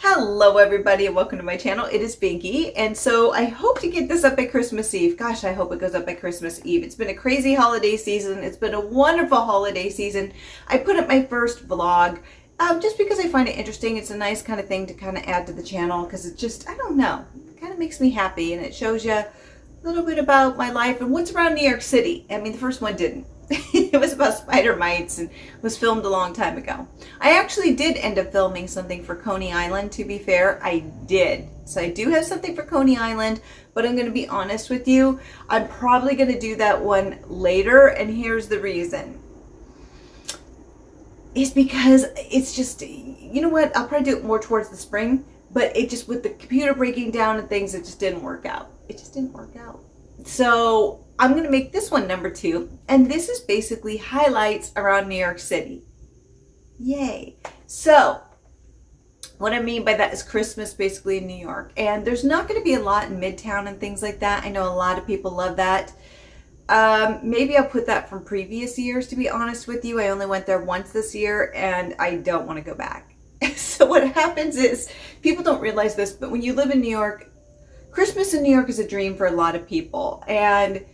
Hello everybody and welcome to my channel. It is Binky, and so I hope to get this up by Christmas Eve. Gosh, I hope it goes up by Christmas Eve. It's been a crazy holiday season. It's been a wonderful holiday season. I put up my first vlog just because I find it interesting. It's a nice kind of thing to kind of add to the channel because it just, I don't know, it kind of makes me happy, and it shows you a little bit about my life and what's around New York City. I mean, the first one didn't. It was about spider mites and was filmed a long time ago. I actually did end up filming something for Coney Island, to be fair. I did. So I do have something for Coney Island, but I'm going to be honest with you. I'm probably going to do that one later, and here's the reason. It's because it's just, you know what, I'll probably do it more towards the spring, but it just, with the computer breaking down and things, it just didn't work out. It just didn't work out. So I'm going to make this one number 2, and this is basically highlights around New York City. Yay. So what I mean by that is Christmas basically in New York, and there's not going to be a lot in Midtown and things like that. I know a lot of people love that. Maybe I'll put that from previous years, to be honest with you. I only went there once this year and I don't want to go back. So what happens is, people don't realize this, but when you live in New York, Christmas in New York is a dream for a lot of people. And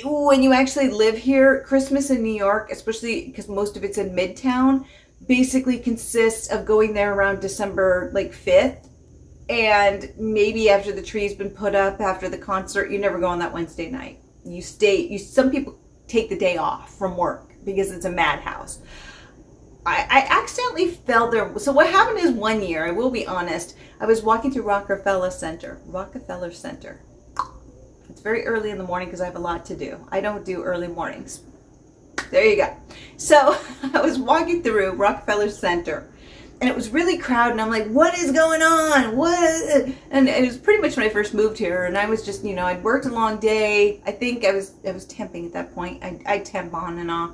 when you actually live here, Christmas in New York, especially because most of it's in Midtown, basically consists of going there around December 5th. And maybe after the tree's been put up, after the concert, you never go on that Wednesday night. You stay, some people take the day off from work because it's a madhouse. I accidentally fell there. So what happened is, one year, I will be honest, I was walking through Rockefeller Center. It's very early in the morning because I have a lot to do. I don't do early mornings. There you go. So I was walking through Rockefeller Center, and it was really crowded, and I'm like, what is going on? And it was pretty much when I first moved here, and I was just, I'd worked a long day. I think I was temping at that point. I temp on and off.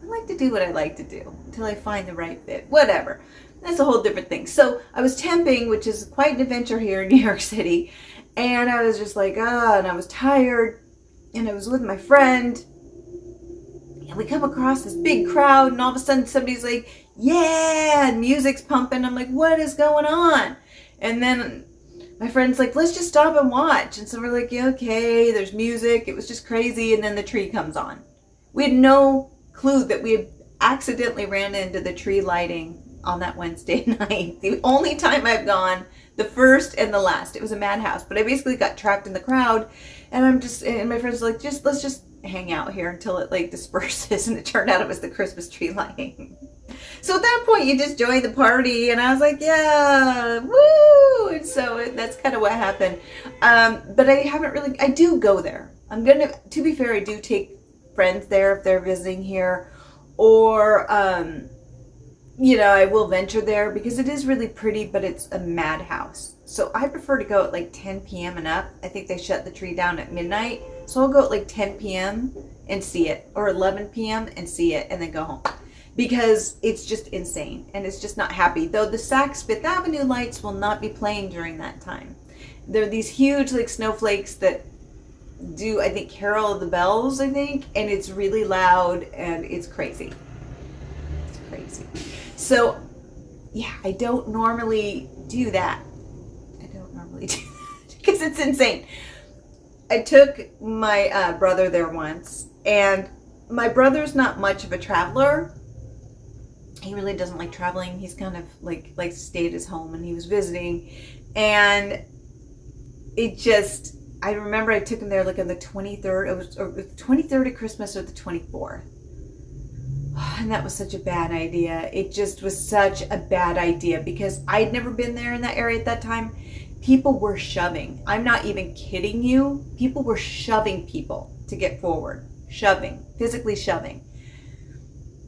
I like to do what I like to do until I find the right fit. Whatever. That's a whole different thing. So I was temping, which is quite an adventure here in New York City. And I was just like, and I was tired. And I was with my friend. And we come across this big crowd, and all of a sudden somebody's like, yeah, and music's pumping. I'm like, what is going on? And then my friend's like, let's just stop and watch. And so we're like, yeah, okay, there's music. It was just crazy. And then the tree comes on. We had no clue that we had accidentally ran into the tree lighting on that Wednesday night. The only time I've gone, the first and the last. It was a madhouse, but I basically got trapped in the crowd, and and my friends were like, let's just hang out here until it disperses. And it turned out it was the Christmas tree lighting. So at that point, you just joined the party, and I was like, yeah, woo! And so that's kind of what happened. But I do go there. To be fair, I do take friends there if they're visiting here, or I will venture there because it is really pretty, but it's a madhouse. So I prefer to go at 10 p.m. and up. I think they shut the tree down at midnight, so I'll go at 10 p.m. and see it, or 11 p.m. and see it, and then go home, because it's just insane and it's just not happy. Though the Saks Fifth Avenue lights will not be playing during that time. They're these huge snowflakes that do, I think, Carol of the Bells, I think, and it's really loud and it's crazy. It's crazy. So yeah, I don't normally do that. Because it's insane. I took my brother there once, and my brother's not much of a traveler. He really doesn't like traveling. He's kind of likes to stay at his home, and he was visiting, and I remember I took him there on the 23rd. It was the 23rd of Christmas or the 24th. And that was such a bad idea. It just was such a bad idea because I'd never been there in that area at that time. People were shoving. I'm not even kidding you. People were shoving people to get forward. Shoving. Physically shoving.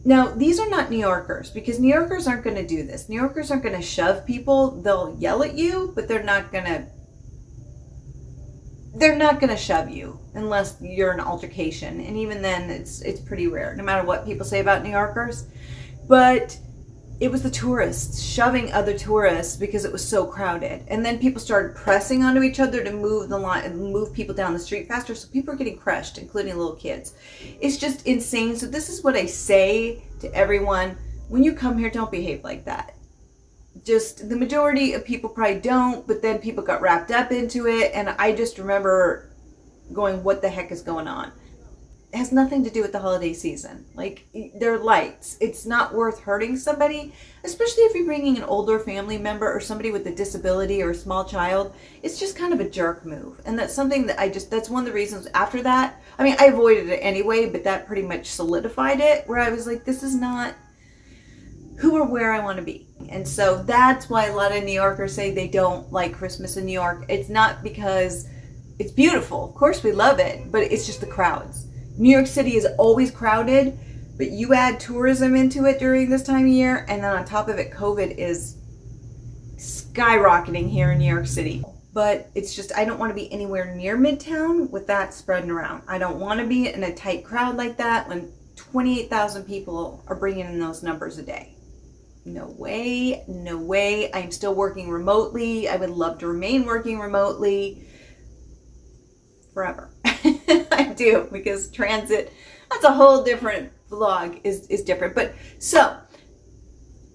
Now, these are not New Yorkers, because New Yorkers aren't going to do this. New Yorkers aren't going to shove people. They'll yell at you, but they're not going to shove you unless you're in an altercation. And even then, it's pretty rare, no matter what people say about New Yorkers. But it was the tourists shoving other tourists because it was so crowded. And then people started pressing onto each other to move the line and move people down the street faster. So people are getting crushed, including little kids. It's just insane. So this is what I say to everyone. When you come here, don't behave like that. just the majority of people probably don't, but then people got wrapped up into it. And I just remember going, what the heck is going on? It has nothing to do with the holiday season. Like, they're lights. It's not worth hurting somebody, especially if you're bringing an older family member or somebody with a disability or a small child. It's just kind of a jerk move. And that's something that that's one of the reasons after that. I mean, I avoided it anyway, but that pretty much solidified it, where I was like, this is not who or where I want to be. And so that's why a lot of New Yorkers say they don't like Christmas in New York. It's not because it's beautiful. Of course we love it, but it's just the crowds. New York City is always crowded, but you add tourism into it during this time of year, and then on top of it, COVID is skyrocketing here in New York City. But it's just, I don't want to be anywhere near Midtown with that spreading around. I don't want to be in a tight crowd like that when 28,000 people are bringing in those numbers a day. No way, no way. I'm still working remotely. I would love to remain working remotely forever. I do, because transit, that's a whole different vlog, is different. But so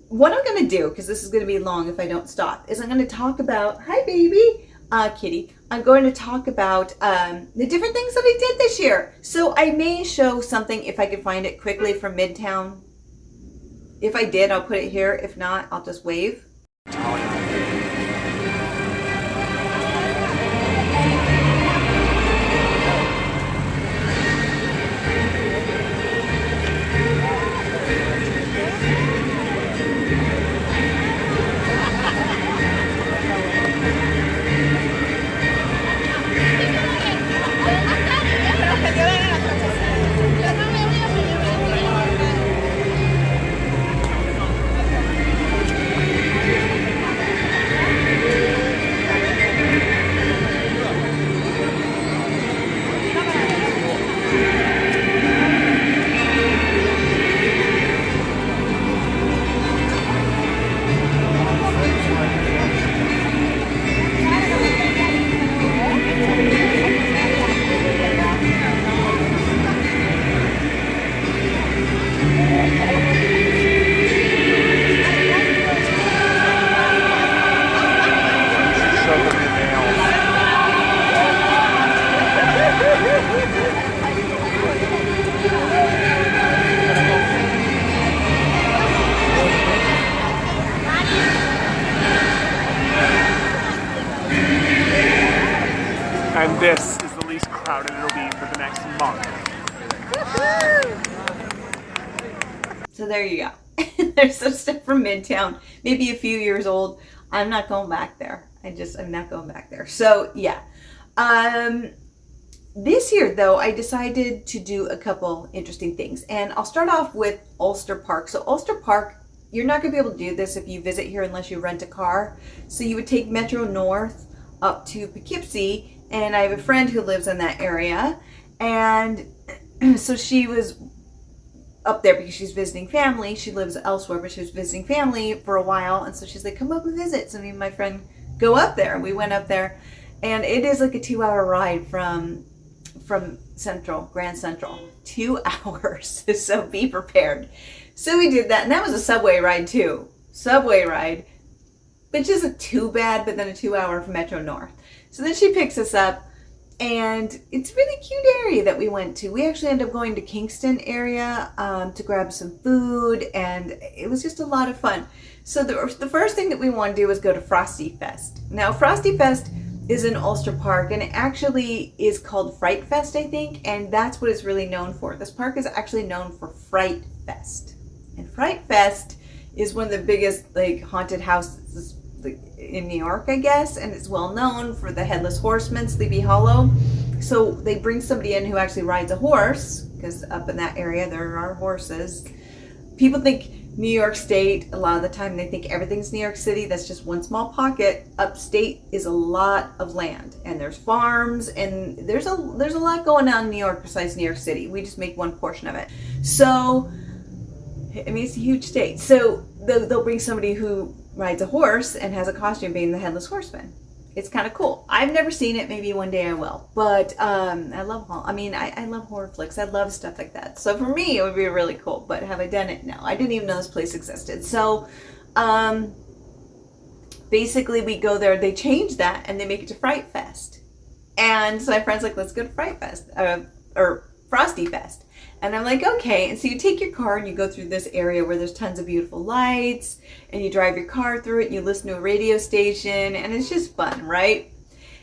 what I'm going to do, because this is going to be long if I don't stop, is I'm going to talk about, hi baby, kitty. I'm going to talk about the different things that I did this year. So I may show something if I can find it quickly from Midtown. If I did, I'll put it here. If not, I'll just wave. And this is the least crowded it'll be for the next month. So there you go. There's some stuff from Midtown, maybe a few years old. I'm not going back there. I'm not going back there. So yeah. This year though, I decided to do a couple interesting things, and I'll start off with Ulster Park. So Ulster Park, you're not gonna be able to do this if you visit here unless you rent a car. So you would take Metro North up to Poughkeepsie, and I have a friend who lives in that area, and so she was up there because she's visiting family. She lives elsewhere, but she was visiting family for a while, and so she's like, come up and visit. So me and my friend go up there. We went up there, and it is like a 2-hour ride from Grand Central. 2 hours. So be prepared. So we did that, and that was a subway ride too. Subway ride, which isn't too bad, but then a 2-hour from Metro North. So then she picks us up, and it's a really cute area that we went to. We actually ended up going to Kingston area to grab some food, and it was just a lot of fun. So the first thing that we want to do is go to Frosty Fest. Now, Frosty Fest is in Ulster Park, and it actually is called Fright Fest, I think, and that's what it's really known for. This park is actually known for Fright Fest. And Fright Fest is one of the biggest like haunted houses in New York, I guess, and it's well known for the Headless Horseman, Sleepy Hollow. So they bring somebody in who actually rides a horse, because up in that area there are horses. People think New York State, a lot of the time they think everything's New York City. That's just one small pocket. Upstate is a lot of land, and there's farms, and there's a lot going on in New York besides New York City. We just make one portion of it. So I mean, it's a huge state. So they'll bring somebody who rides a horse and has a costume being the Headless Horseman. It's kind of cool. I've never seen it. Maybe one day I will. But I love horror flicks. I love stuff like that. So for me, it would be really cool. But have I done it? No. I didn't even know this place existed. So basically we go there, they change that and they make it to Fright Fest. And so my friend's like, let's go to Fright Fest, or Frosty Fest. And I'm like, okay. And so you take your car and you go through this area where there's tons of beautiful lights, and you drive your car through it, and you listen to a radio station, and it's just fun, right?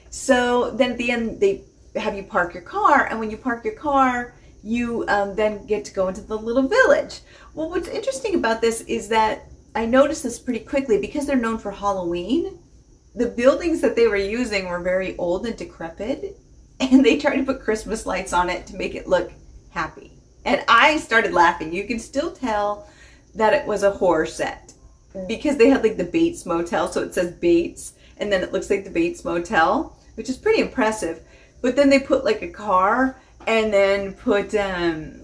So then at the end, they have you park your car, and when you park your car, you then get to go into the little village. Well, what's interesting about this is that I noticed this pretty quickly because they're known for Halloween. The buildings that they were using were very old and decrepit, and they tried to put Christmas lights on it to make it look happy. And I started laughing. You can still tell that it was a horror set because they had like the Bates Motel. So it says Bates, and then it looks like the Bates Motel, which is pretty impressive. But then they put like a car and then put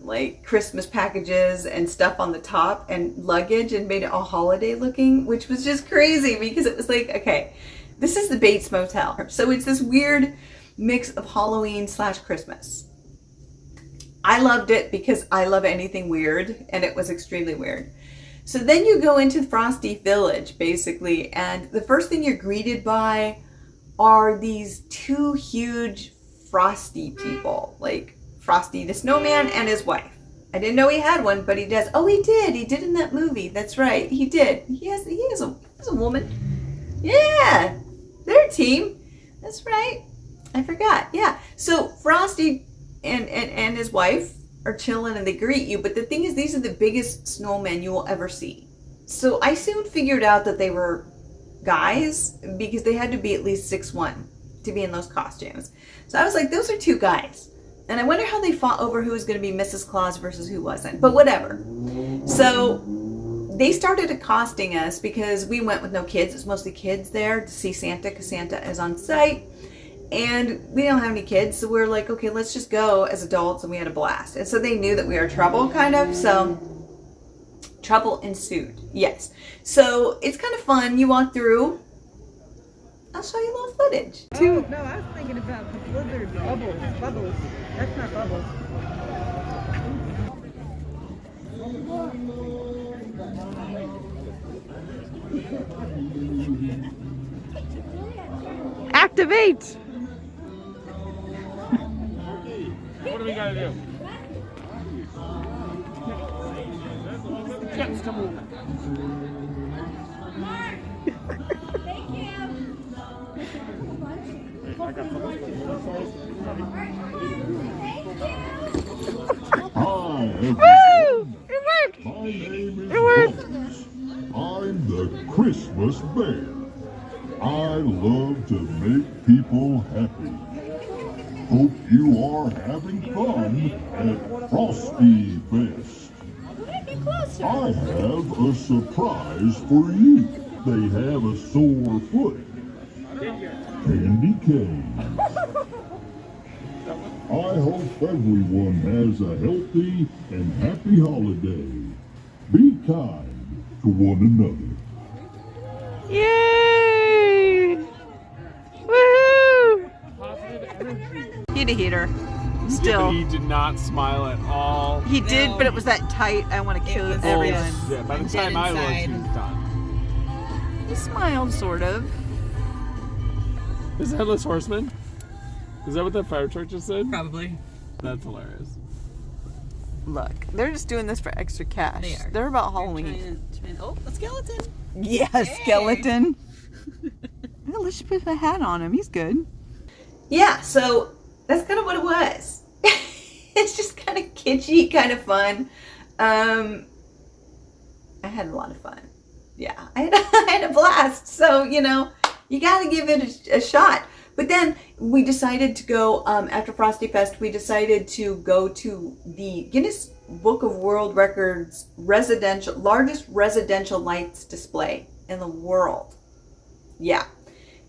like Christmas packages and stuff on the top and luggage and made it all holiday looking, which was just crazy because it was like, okay, this is the Bates Motel. So it's this weird mix of Halloween / Christmas. I loved it because I love anything weird, and it was extremely weird. So then you go into Frosty Village, basically, and the first thing you're greeted by are these two huge Frosty people, like Frosty the Snowman and his wife. I didn't know he had one, but he does. Oh, he did in that movie. That's right, he did. He has a woman. Yeah, they're a team. That's right. I forgot. Yeah. So Frosty and his wife are chilling and they greet you, but the thing is, these are the biggest snowmen you will ever see. So I soon figured out that they were guys because they had to be at least 6'1" to be in those costumes. So I was like, those are two guys. And I wonder how they fought over who was going to be Mrs. Claus versus who wasn't, but whatever. So they started accosting us because we went with no kids. It's mostly kids there to see Santa because Santa is on site. And we don't have any kids, so we were like, okay, let's just go as adults, and we had a blast. And so they knew that we were trouble, kind of, so trouble ensued, yes. So it's kind of fun. You walk through. I'll show you a little footage. Oh, no, I was thinking about the blizzard bubbles. That's not bubbles. Activate! What do we gotta do? Yes, come on. Thank you. I got some. Hi, Woo! It worked! my name is It worked. Bones. I'm the Christmas Bear. I love to make people happy. Hope you are having fun at Frosty Fest. I have a surprise for you. They have a sore foot. Candy cane. I hope everyone has a healthy and happy holiday. Be kind to one another. Yay! Woohoo! Heat a heater. Still. He did not smile at all. He did, but it was that tight, I want to kill everyone. Yeah, by the time I looked, he was done. He smiled, sort of. Is Headless Horseman? Is that what that fire truck just said? Probably. That's hilarious. Look, they're just doing this for extra cash. They are. They're about Halloween. Oh, a skeleton. Yeah, skeleton. Well, let's just put a hat on him. He's good. Yeah, so that's kind of what it was. It's just kind of kitschy, kind of fun. I had a lot of fun. Yeah, I had a blast. So, you know, you got to give it a shot. But then we decided to go, after Frosty Fest, we decided to go to the Guinness Book of World Records largest residential lights display in the world. Yeah.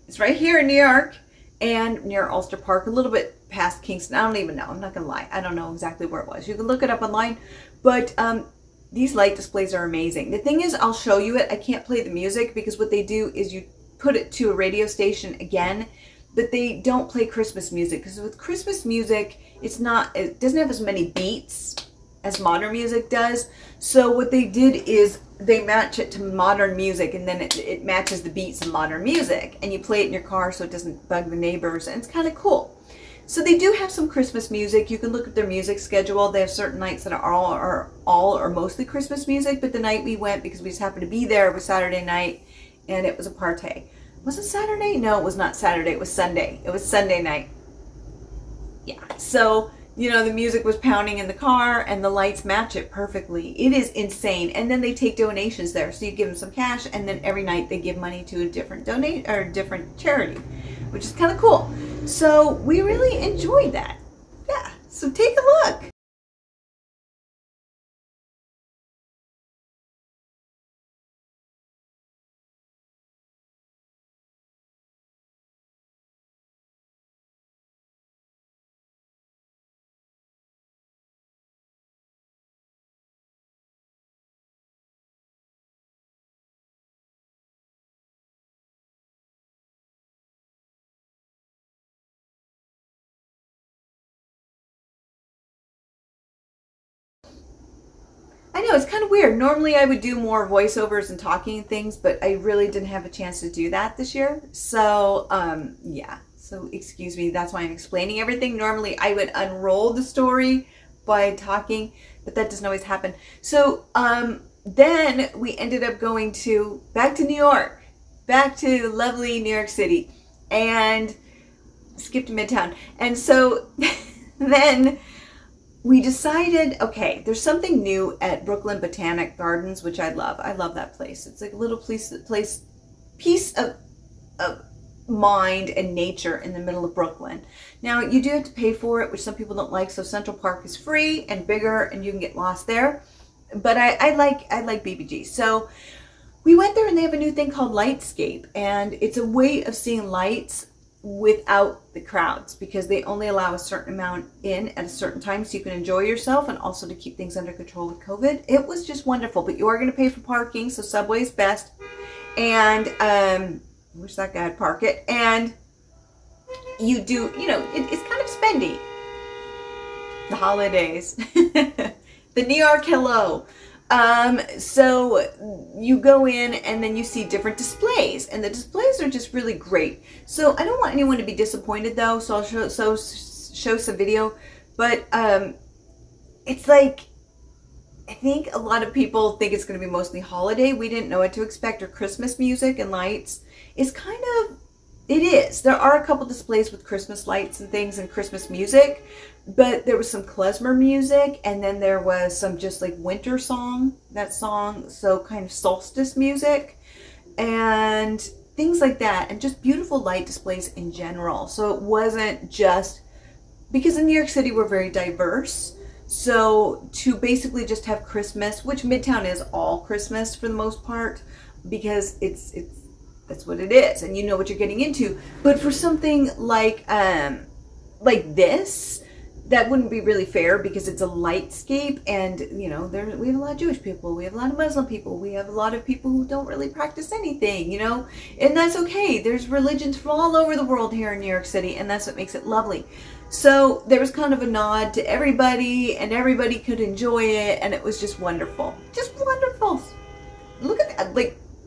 It's right here in New York and near Ulster Park, a little bit past Kingston. I don't even know. I'm not going to lie. I don't know exactly where it was. You can look it up online. But these light displays are amazing. The thing is, I'll show you it. I can't play the music because what they do is you put it to a radio station again, but they don't play Christmas music because with Christmas music, it doesn't have as many beats as modern music does. So what they did is they match it to modern music, and then it matches the beats of modern music, and you play it in your car so it doesn't bug the neighbors, and it's kind of cool. So they do have some Christmas music. You can look at their music schedule. They have certain nights that are all or mostly Christmas music, but the night we went, because we just happened to be there, it was Saturday night, and it was a party. Was it Saturday? No, it was not Saturday. It was Sunday. It was Sunday night. Yeah. So, the music was pounding in the car, and the lights match it perfectly. It is insane. And then they take donations there. So you give them some cash, and then every night they give money to a different different charity, which is kind of cool. So we really enjoyed that. Yeah. So take a look. I know, it's kind of weird. Normally I would do more voiceovers and talking and things, but I really didn't have a chance to do that this year. So, yeah. So, excuse me, that's why I'm explaining everything. Normally I would unroll the story by talking, but that doesn't always happen. So, then we ended up going back to New York, back to lovely New York City, and skipped to Midtown. And so then we decided, okay, there's something new at Brooklyn Botanic Gardens, which I love. I love that place. It's like a little piece of mind and nature in the middle of Brooklyn. Now, you do have to pay for it, which some people don't like. So Central Park is free and bigger, and you can get lost there. But I like BBG. So we went there, and they have a new thing called Lightscape, and it's a way of seeing lights without the crowds, because they only allow a certain amount in at a certain time, so you can enjoy yourself and also to keep things under control with COVID. It was just wonderful, but you are going to pay for parking, so Subway's best. And I wish that guy had park it. And you do, it's kind of spendy. The holidays. The New York hello. So you go in, and then you see different displays, and the displays are just really great. So I don't want anyone to be disappointed though, so I'll show some video, but it's like, I think a lot of people think it's going to be mostly holiday. We didn't know what to expect, or Christmas music and lights. It is. There are a couple displays with Christmas lights and things and Christmas music, but there was some klezmer music, and then there was some just like winter song, so kind of solstice music and things like that, and just beautiful light displays in general. So it wasn't just, because in New York City we're very diverse, so to basically just have Christmas, which Midtown is all Christmas for the most part, because that's what it is, and you know what you're getting into. But for something like this, that wouldn't be really fair, because it's a lightscape, and we have a lot of Jewish people, we have a lot of Muslim people, we have a lot of people who don't really practice anything, and that's okay. There's religions from all over the world here in New York City, and that's what makes it lovely. So there was kind of a nod to everybody, and everybody could enjoy it, and it was just wonderful. Just wonderful. Look at that,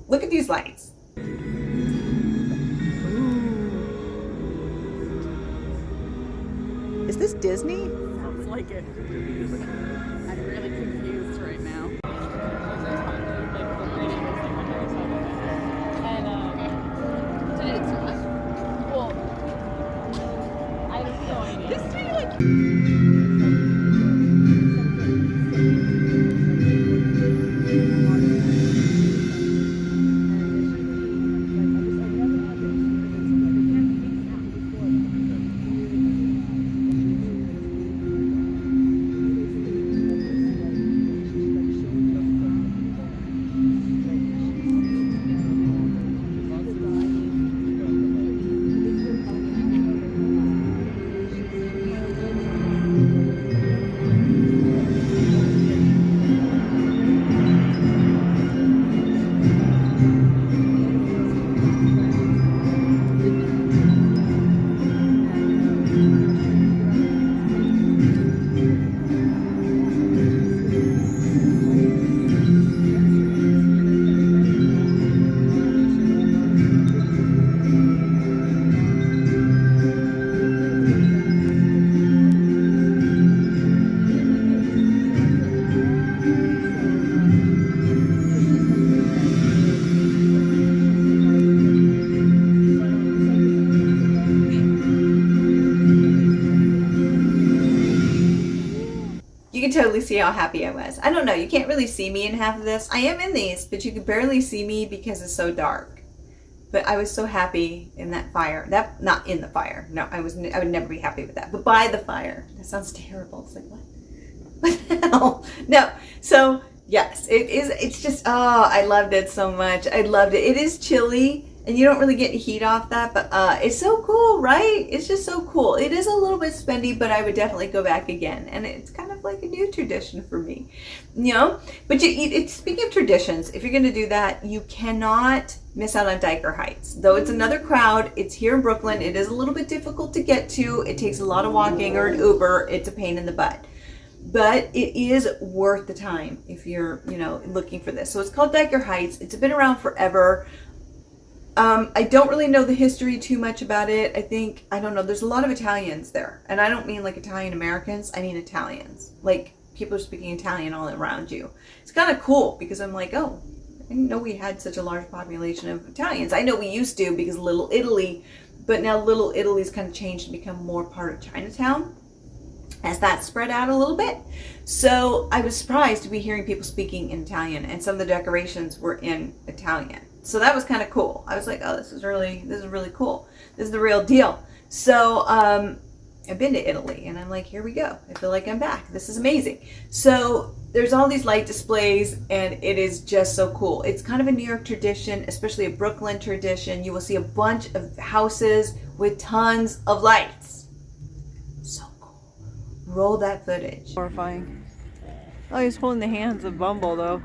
look at these lights. Is this Disney? Sounds like it. I'm really confused right now. see how happy I was. I don't know. You can't really see me in half of this. I am in these, but you can barely see me because it's so dark. But I was so happy in that fire. Not in the fire. No, I would never be happy with that. But by the fire. That sounds terrible. It's like, what? What the hell? No. So, yes, it is. It's just, I loved it so much. I loved it. It is chilly. And you don't really get heat off that, but it's so cool, right? It's just so cool. It is a little bit spendy, but I would definitely go back again. And it's kind of like a new tradition for me, you know? But speaking of traditions, if you're going to do that, you cannot miss out on Dyker Heights. Though it's another crowd, it's here in Brooklyn. It is a little bit difficult to get to. It takes a lot of walking or an Uber. It's a pain in the butt. But it is worth the time if you're, you know, looking for this. So it's called Dyker Heights. It's been around forever. I don't really know the history too much about it. I don't know, there's a lot of Italians there. And I don't mean like Italian Americans, I mean Italians. Like, people are speaking Italian all around you. It's kind of cool because I'm like, oh, I didn't know we had such a large population of Italians. I know we used to because Little Italy, but now Little Italy's kind of changed to become more part of Chinatown as that spread out a little bit. So I was surprised to be hearing people speaking in Italian, and some of the decorations were in Italian. So that was kind of cool. I was like, oh, this is really cool. This is the real deal. So I've been to Italy, and I'm like, here we go. I feel like I'm back. This is amazing. So there's all these light displays, and it is just so cool. It's kind of a New York tradition, especially a Brooklyn tradition. You will see a bunch of houses with tons of lights. So cool. Roll that footage. Horrifying. Oh, he's holding the hands of Bumble, though.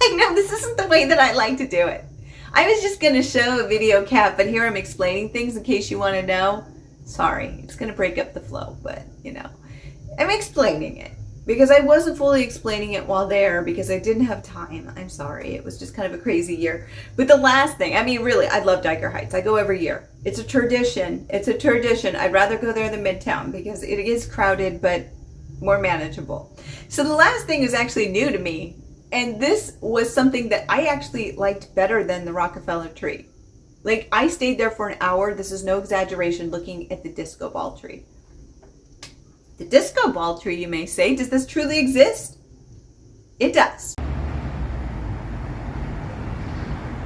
I know this isn't the way that I like to do it. I was just going to show a video cap, but here I'm explaining things in case you want to know. Sorry, it's going to break up the flow, but you know, I'm explaining it because I wasn't fully explaining it while there because I didn't have time. I'm sorry. It was just kind of a crazy year. But the last thing, I mean, really, I love Dyker Heights. I go every year. It's a tradition. It's a tradition. I'd rather go there than Midtown because it is crowded, but more manageable. So the last thing is actually new to me. And this was something that I actually liked better than the Rockefeller tree. Like, I stayed there for an hour, this is no exaggeration, looking at the disco ball tree. The disco ball tree, you may say, does this truly exist? It does.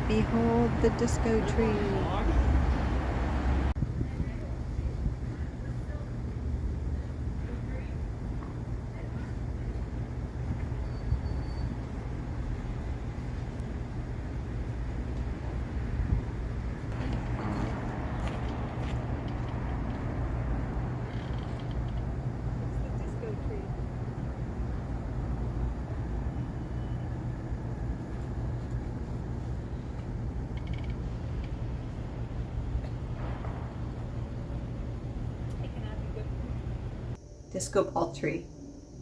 Behold the disco tree. Disco ball tree.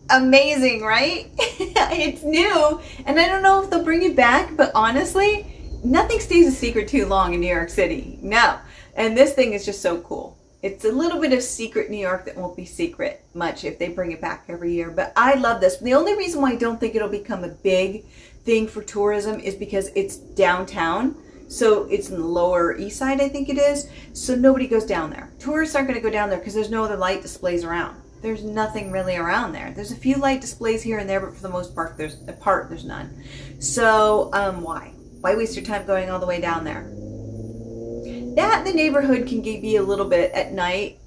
Amazing, right? It's new, and I don't know if they'll bring it back, but honestly, nothing stays a secret too long in New York City. No. And this thing is just so cool. It's a little bit of secret New York that won't be secret much if they bring it back every year. But I love this. The only reason why I don't think it'll become a big thing for tourism is because it's downtown. So it's in the Lower East Side, I think it is. So nobody goes down there. Tourists aren't going to go down there because there's no other light displays around. There's nothing really around there. There's a few light displays here and there, but for the most part, there's none. So why? Why waste your time going all the way down there? That the neighborhood can be a little bit at night.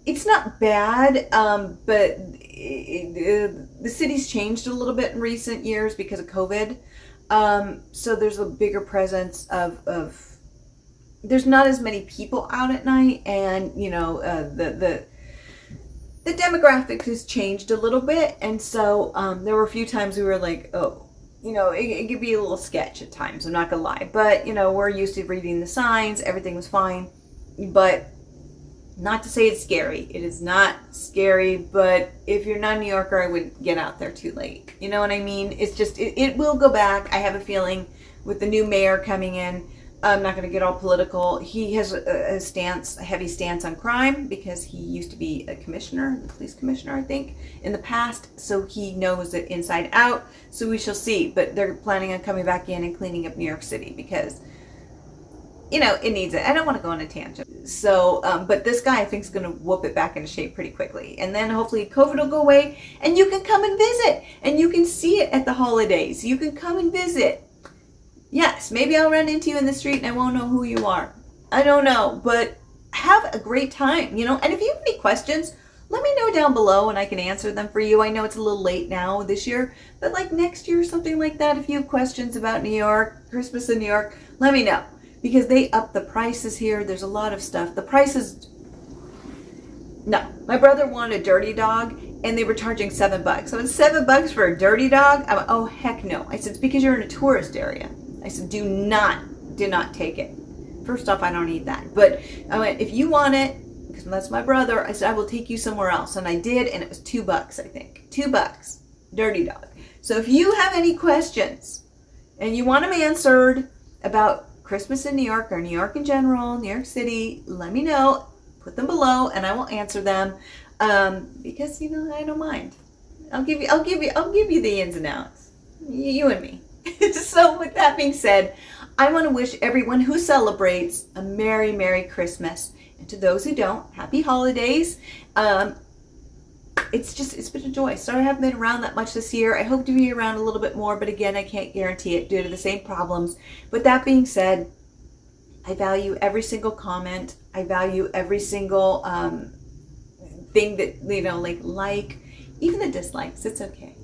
It's not bad, but the city's changed a little bit in recent years because of COVID. So there's a bigger presence of there's not as many people out at night, and you know the demographic has changed a little bit, and so there were a few times we were like, oh, it could be a little sketch at times, I'm not gonna lie. But, we're used to reading the signs, everything was fine. But not to say it's scary. It is not scary, but if you're not a New Yorker, I wouldn't get out there too late. You know what I mean? It's just, it will go back. I have a feeling with the new mayor coming in, I'm not going to get all political. He has a heavy stance on crime because he used to be a commissioner, the police commissioner, I think, in the past. So he knows it inside out. So we shall see. But they're planning on coming back in and cleaning up New York City because, it needs it. I don't want to go on a tangent. So, but this guy I think is going to whoop it back into shape pretty quickly. And then hopefully COVID will go away and you can come and visit and you can see it at the holidays. You can come and visit. Yes, maybe I'll run into you in the street and I won't know who you are. I don't know, but have a great time, And if you have any questions, let me know down below and I can answer them for you. I know it's a little late now this year, but like next year or something like that, if you have questions about New York, Christmas in New York, let me know. Because they up the prices here. There's a lot of stuff. The prices, no. My brother wanted a dirty dog and they were charging $7. So it's $7 for a dirty dog? I'm, oh, heck no. I said, it's because you're in a tourist area. I said, do not take it. First off, I don't eat that. But I went, if you want it, because that's my brother, I said, I will take you somewhere else. And I did, and it was $2, I think. $2. Dirty dog. So if you have any questions and you want them answered about Christmas in New York or New York in general, New York City, let me know. Put them below and I will answer them. Because, I don't mind. I'll give you the ins and outs. You and me. So with that being said, I want to wish everyone who celebrates a Merry, Merry Christmas. And to those who don't, Happy Holidays. It's been a joy. Sorry I haven't been around that much this year. I hope to be around a little bit more, but again, I can't guarantee it due to the same problems. But that being said, I value every single comment. I value every single thing that, like, even the dislikes. It's okay.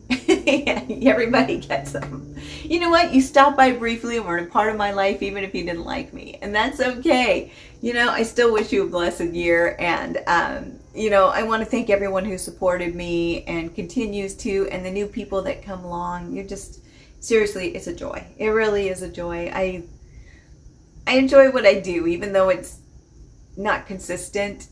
Everybody gets them. You know what? You stopped by briefly and were a part of my life even if you didn't like me. And that's okay. I still wish you a blessed year. And, I want to thank everyone who supported me and continues to, and the new people that come along. Seriously, it's a joy. It really is a joy. I enjoy what I do, even though it's not consistent.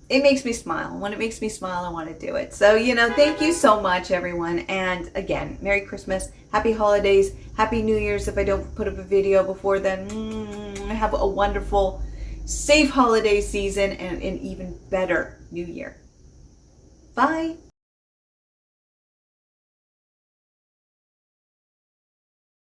It makes me smile. When it makes me smile, I want to do it. So, thank you so much, everyone. And again, Merry Christmas, Happy Holidays, Happy New Year's if I don't put up a video before then. Have a wonderful, safe holiday season and an even better New Year. Bye.